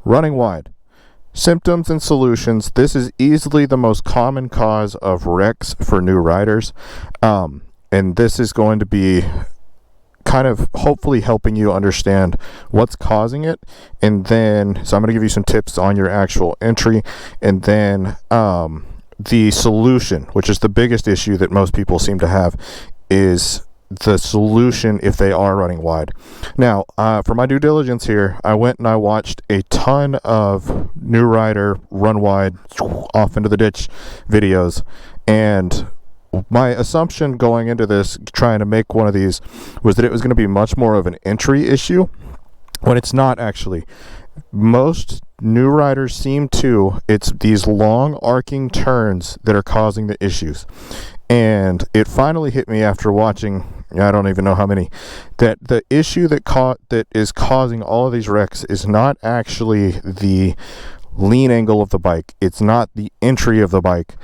running wide. Symptoms and solutions. This is easily the most common cause of wrecks for new riders. And this is going to be kind of hopefully helping you understand what's causing it. And then, so I'm going to give you some tips on your actual entry. And then the solution, which is the biggest issue that most people seem to have, is the solution if they are running wide. Now, for my due diligence here, I went and I watched a ton of new rider run wide off into the ditch videos, and my assumption going into this, trying to make one of these, was that it was going to be much more of an entry issue, when it's not actually. Most new riders seem to, it's these long arcing turns that are causing the issues. And it finally hit me after watching, I don't even know how many, that the issue that is causing all of these wrecks is not actually the lean angle of the bike. It's not the entry of the bike.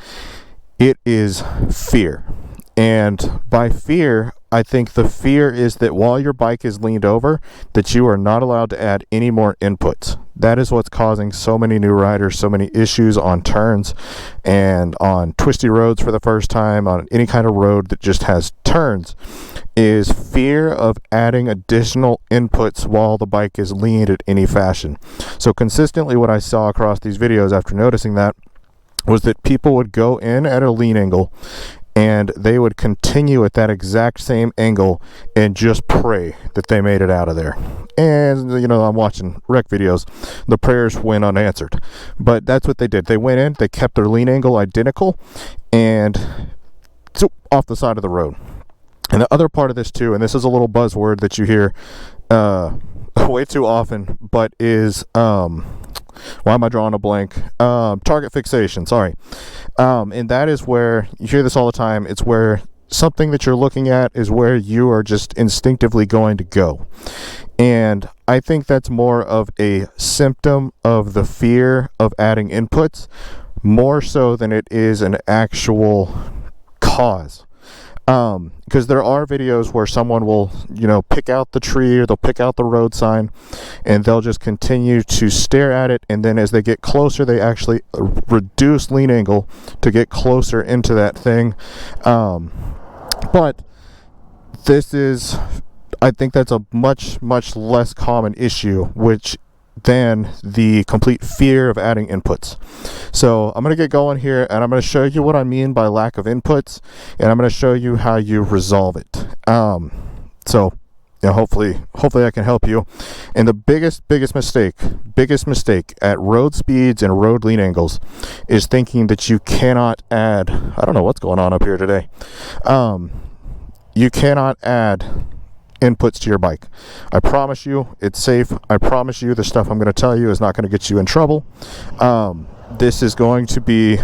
It is fear. And by fear, I think the fear is that while your bike is leaned over, that you are not allowed to add any more inputs. That is what's causing so many new riders so many issues on turns and on twisty roads for the first time, on any kind of road that just has turns, is fear of adding additional inputs while the bike is leaned in any fashion. So consistently what I saw across these videos after noticing that was that people would go in at a lean angle and they would continue at that exact same angle and just pray that they made it out of there. And, I'm watching wreck videos. The prayers went unanswered. But that's what they did. They went in, they kept their lean angle identical, and off the side of the road. And the other part of this too, and this is a little buzzword that you hear way too often, but is... why am I drawing a blank? Target fixation, sorry. And that is where, you hear this all the time, it's where something that you're looking at is where you are just instinctively going to go. And I think that's more of a symptom of the fear of adding inputs, more so than it is an actual cause. Because there are videos where someone will, pick out the tree or they'll pick out the road sign and they'll just continue to stare at it. And then as they get closer, they actually reduce lean angle to get closer into that thing. But I think that's a much, much less common issue, than the complete fear of adding inputs. So I'm going to get going here and I'm going to show you what I mean by lack of inputs, and I'm going to show you how you resolve it. Hopefully I can help you. And the biggest mistake at road speeds and road lean angles is thinking that you cannot add, I don't know what's going on up here today. You cannot add inputs to your bike. I promise you it's safe. I promise you the stuff I'm going to tell you is not going to get you in trouble. This is going to be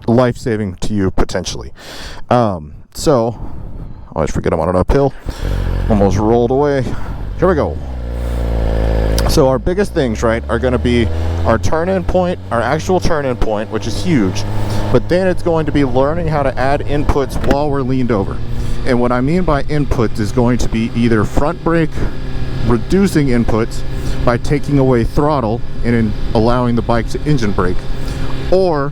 life-saving to you potentially. I always forget I'm on an uphill. Almost rolled away. Here we go. So our biggest things, right, are going to be our turn-in point, our actual turn-in point, which is huge. But then it's going to be learning how to add inputs while we're leaned over. And what I mean by inputs is going to be either front brake, reducing inputs by taking away throttle and allowing the bike to engine brake, or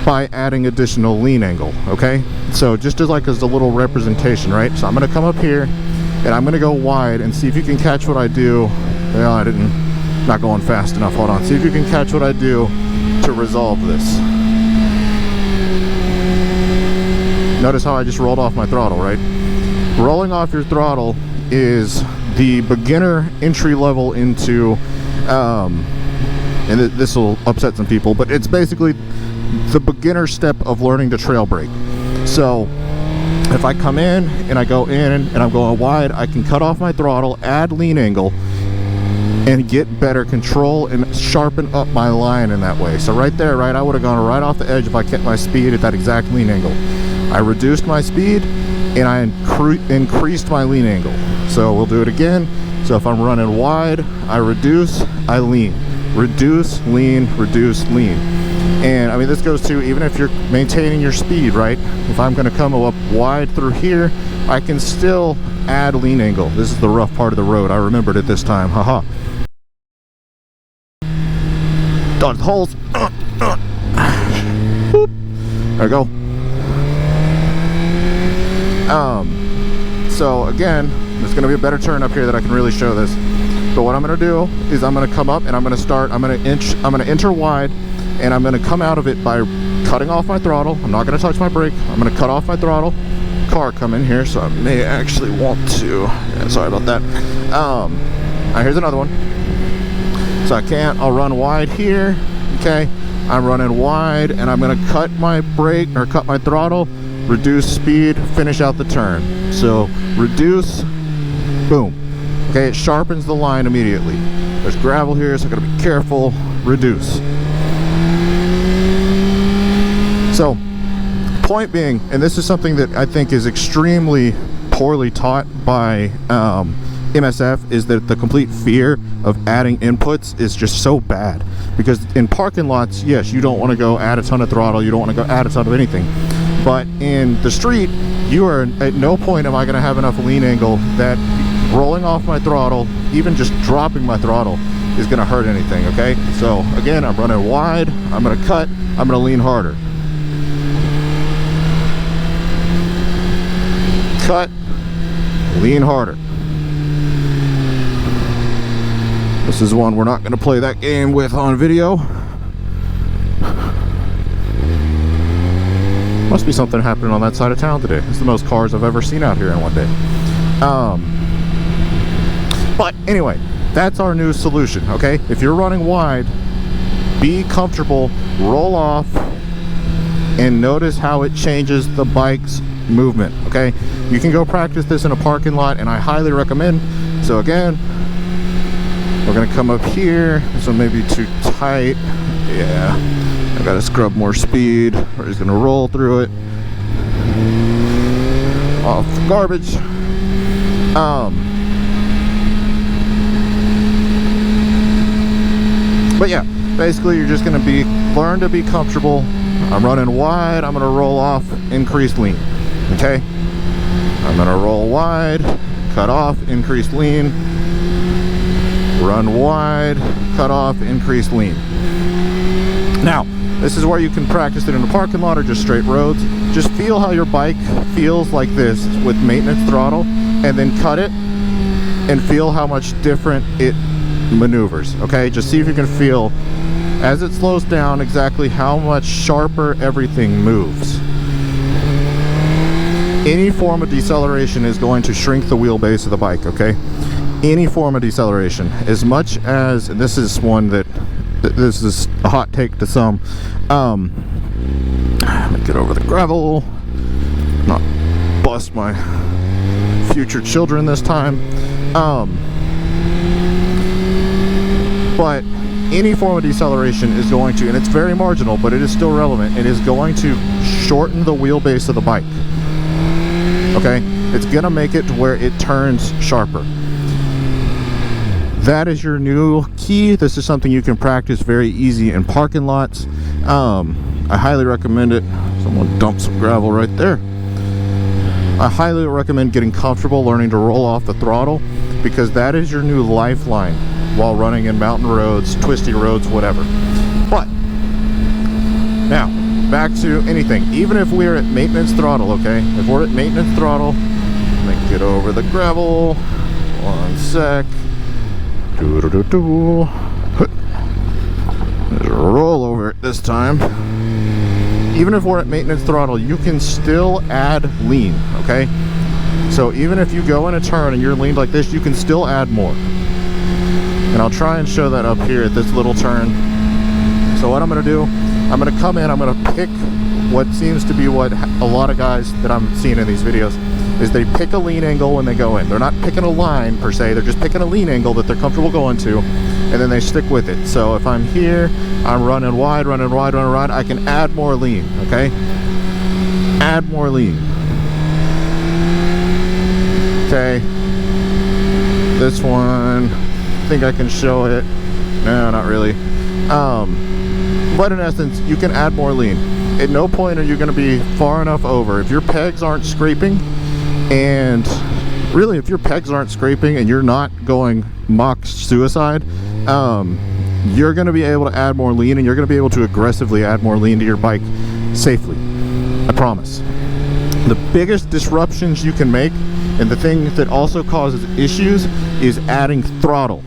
by adding additional lean angle, okay? So just as a little representation, right? So I'm going to come up here and I'm going to go wide and see if you can catch what I do. Well, not going fast enough. Hold on. See if you can catch what I do to resolve this. Notice how I just rolled off my throttle, right? Rolling off your throttle is the beginner entry level into, and this will upset some people, but it's basically the beginner step of learning to trail brake. So if I come in and I go in and I'm going wide, I can cut off my throttle, add lean angle, and get better control and sharpen up my line in that way. So right there, right, I would have gone right off the edge if I kept my speed at that exact lean angle. I reduced my speed and I increased my lean angle. So we'll do it again. So if I'm running wide, I reduce, I lean. Reduce, lean, reduce, lean. And I mean, this goes to even if you're maintaining your speed, right? If I'm going to come up wide through here, I can still add lean angle. This is the rough part of the road. I remembered it this time. Haha. Dodge the holes. Boop. There we go. So again, there's gonna be a better turn up here that I can really show this. But what I'm gonna do is I'm gonna come up and I'm gonna enter wide, and I'm gonna come out of it by cutting off my throttle. I'm not gonna touch my brake. I'm gonna cut off my throttle. Car come in here, so I may actually want to. Yeah, sorry about that. Here's another one. So I'll run wide here. Okay, I'm running wide, and I'm gonna cut my brake or cut my throttle, reduce speed, finish out the turn. So reduce, boom. Okay, it sharpens the line immediately. There's gravel here, so I gotta be careful. Reduce. So, point being, and this is something that I think is extremely poorly taught by MSF, is that the complete fear of adding inputs is just so bad. Because in parking lots, yes, you don't want to go add a ton of throttle, you don't want to go add a ton of anything. But in the street, you are at no point am I going to have enough lean angle that rolling off my throttle, even just dropping my throttle, is going to hurt anything. Okay, so again, I'm running wide, I'm going to cut, I'm going to lean harder. Cut, lean harder. This is one we're not going to play that game with on video. Must be something happening on that side of town today. It's the most cars I've ever seen out here in one day. But anyway, that's our new solution. Okay, if you're running wide, be comfortable, roll off, and notice how it changes the bike's movement. Okay, you can go practice this in a parking lot, and I highly recommend. So again, we're gonna come up here. This one may be too tight. Yeah, I gotta scrub more speed. We're just gonna roll through it. Off the garbage. But yeah, basically you're just gonna learn to be comfortable. I'm running wide, I'm gonna roll off, increase lean. Okay? I'm gonna roll wide, cut off, increase lean. Run wide, cut off, increase lean. Now, this is where you can practice it in a parking lot or just straight roads. Just feel how your bike feels like this with maintenance throttle, and then cut it and feel how much different it maneuvers. Okay, just see if you can feel as it slows down exactly how much sharper everything moves. Any form of deceleration is going to shrink the wheelbase of the bike. Okay, any form of deceleration, as much as, and this is one that this is a hot take to some. Let me get over the gravel, not bust my future children this time. But any form of deceleration is going to, and it's very marginal, but it is still relevant, it is going to shorten the wheelbase of the bike. Okay, it's gonna make it to where it turns sharper. That is your new key. This is something you can practice very easy in parking lots. I highly recommend it. Someone dumped some gravel right there. I highly recommend getting comfortable, learning to roll off the throttle, because that is your new lifeline while running in mountain roads, twisty roads, whatever. But now, back to anything. Even if we're at maintenance throttle, okay? If we're at maintenance throttle, let me get over the gravel. One sec. There's a roll over it this time. Even if we're at maintenance throttle, you can still add lean, okay? So even if you go in a turn and you're leaned like this, you can still add more. And I'll try and show that up here at this little turn. So what I'm gonna do, I'm gonna come in, I'm gonna pick what seems to be what a lot of guys that I'm seeing in these videos is they pick a lean angle when they go in. They're not picking a line per se, they're just picking a lean angle that they're comfortable going to, and then they stick with it. So if I'm here, I'm running wide, I can add more lean, okay? Add more lean. Okay. This one, I think I can show it. No, not really. But in essence, you can add more lean. At no point are you going to be far enough over. If your pegs aren't scraping, and really if your pegs aren't scraping and you're not going mock suicide, you're going to be able to add more lean, and you're going to be able to aggressively add more lean to your bike safely. I promise. The biggest disruptions you can make, and the thing that also causes issues, is adding throttle.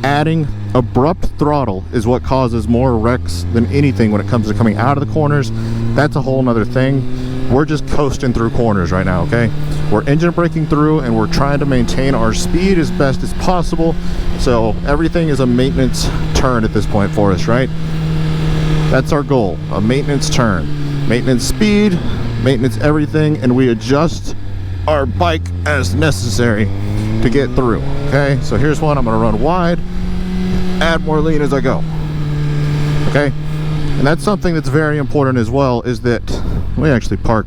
Adding abrupt throttle is what causes more wrecks than anything when it comes to coming out of the corners. That's a whole nother thing. We're just coasting through corners right now, okay? We're engine braking through, and we're trying to maintain our speed as best as possible. So everything is a maintenance turn at this point for us, right? That's our goal, a maintenance turn. Maintenance speed, maintenance everything, and we adjust our bike as necessary to get through. Okay, so here's one. I'm going to run wide, add more lean as I go. Okay, and that's something that's very important as well, is that we actually park.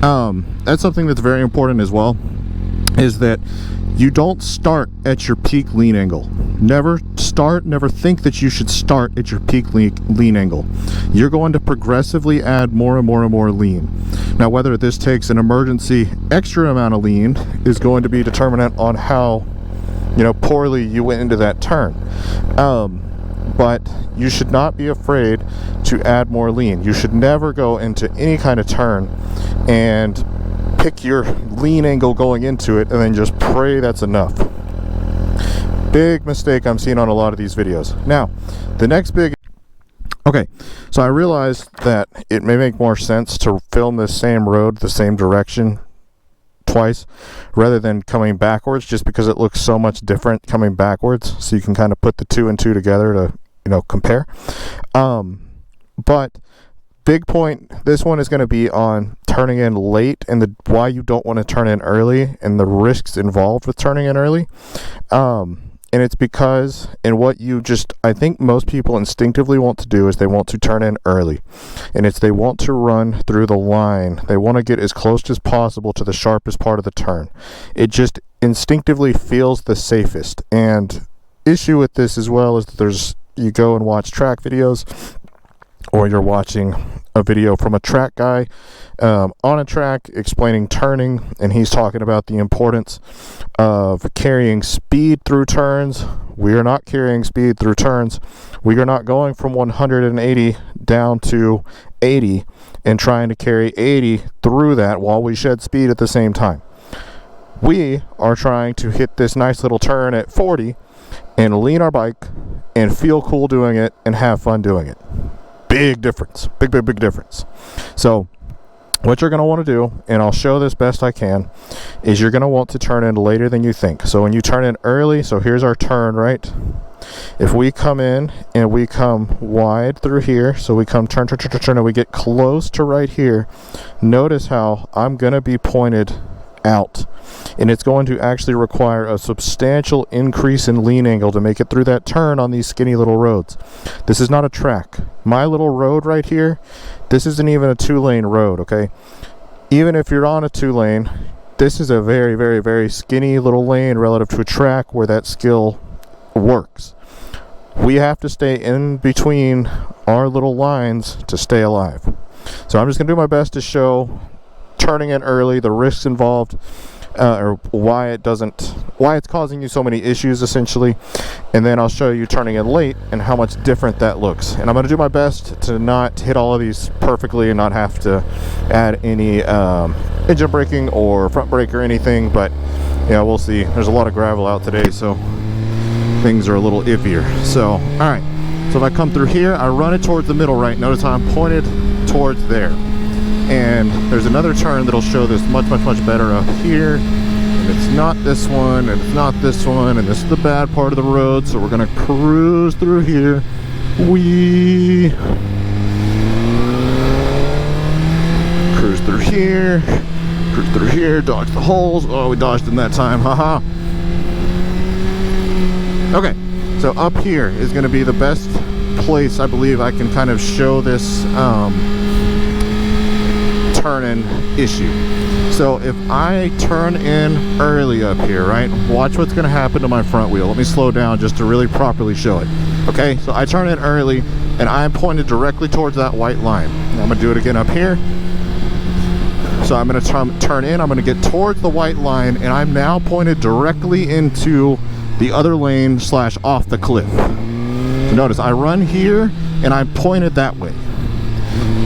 That's something that's very important as well, is that you don't start at your peak lean angle. Never think that you should start at your peak lean angle. You're going to progressively add more and more and more lean. Now, whether this takes an emergency extra amount of lean is going to be determinant on how, poorly you went into that turn. But you should not be afraid to add more lean. You should never go into any kind of turn and pick your lean angle going into it and then just pray that's enough. Big mistake I'm seeing on a lot of these videos. Now, the next big... Okay, so I realized that it may make more sense to film this same road the same direction twice rather than coming backwards, just because it looks so much different coming backwards, so you can kind of put the two and two together to compare. But big point, this one is going to be on turning in late and why you don't want to turn in early and the risks involved with turning in early. And it's because, and what I think most people instinctively want to do is they want to turn in early. And they want to run through the line. They want to get as close as possible to the sharpest part of the turn. It just instinctively feels the safest. And issue with this as well is that you go and watch track videos, or you're watching a video from a track guy on a track explaining turning, and he's talking about the importance of carrying speed through turns. We are not carrying speed through turns. We are not going from 180 down to 80 and trying to carry 80 through that while we shed speed at the same time. We are trying to hit this nice little turn at 40 and lean our bike and feel cool doing it and have fun doing it. Big difference. Big difference. So what you're going to want to do, and I'll show this best I can, is you're going to want to turn in later than you think. So when you turn in early, so here's our turn, right? If we come in and we come wide through here, so we come turn, and we get close to right here, notice how I'm going to be pointed out. And it's going to actually require a substantial increase in lean angle to make it through that turn on these skinny little roads. This is not a track. My little road right here, this isn't even a 2-lane road, okay? Even if you're on a 2-lane, this is a very, very, very skinny little lane relative to a track where that skill works. We have to stay in between our little lines to stay alive. So I'm just going to do my best to show turning in early, the risks involved, or why it's causing you so many issues essentially, and then I'll show you turning in late and how much different that looks. And I'm going to do my best to not hit all of these perfectly and not have to add any engine braking or front brake or anything, but yeah, we'll see. There's a lot of gravel out today, so things are a little iffier. So alright, so if I come through here, I run it towards the middle, right? Notice how I'm pointed towards there. And there's another turn that'll show this much better up here, and it's not this one, and it's not this one, and this is the bad part of the road, so we're gonna cruise through here. Cruise through here, dodge the holes. Oh, we dodged them that time, haha. Okay, so up here is gonna be the best place I believe I can kind of show this turn-in issue. So if I turn in early up here, right, watch what's going to happen to my front wheel. Let me slow down just to really properly show it. Okay, so I turn in early and I'm pointed directly towards that white line. I'm going to do it again up here. So I'm going to turn in, I'm going to get towards the white line, and I'm now pointed directly into the other lane / off the cliff. So notice I run here and I'm pointed that way.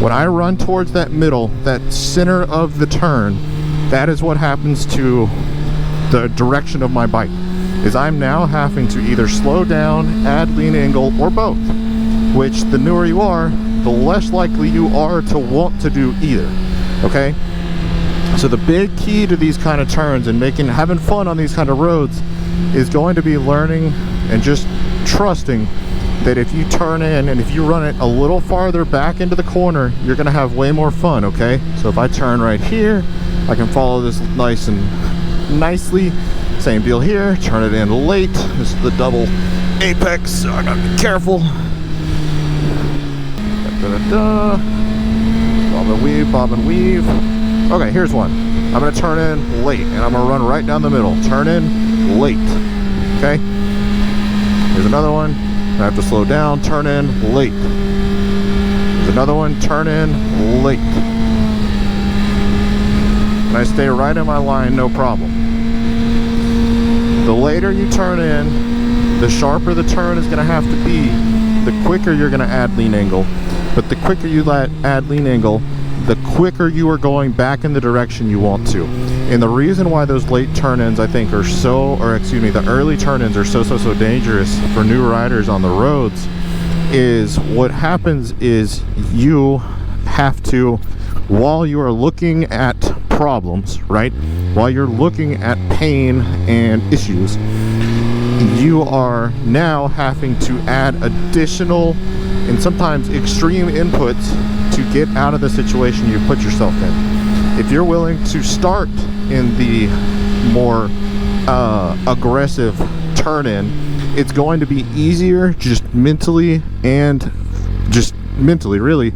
When I run towards that middle, that center of the turn, that is what happens to the direction of my bike. Is I'm now having to either slow down, add lean angle, or both. Which the newer you are, the less likely you are to want to do either. Okay? So the big key to these kind of turns and having fun on these kind of roads is going to be learning and just trusting that if you turn in and if you run it a little farther back into the corner, you're going to have way more fun. Okay? So if I turn right here, I can follow this nice and nicely. Same deal here, turn it in late. This is the double apex, so I gotta be careful. Bob and weave, bob and weave. Okay, here's one. I'm gonna turn in late, and I'm gonna run right down the middle. Turn in late. Okay? Here's another one. I have to slow down, turn in late. Here's another one, turn in late. And I stay right in my line, no problem. The later you turn in, the sharper the turn is going to have to be, the quicker you're going to add lean angle. But the quicker you add lean angle, the quicker you are going back in the direction you want to. And the reason why those late turn-ins I think are the early turn-ins are so dangerous for new riders on the roads is what happens is you have to, while you are looking at problems, right? While you're looking at pain and issues, you are now having to add additional and sometimes extreme inputs to get out of the situation you put yourself in. If you're willing to start in the more aggressive turn-in, it's going to be easier just mentally really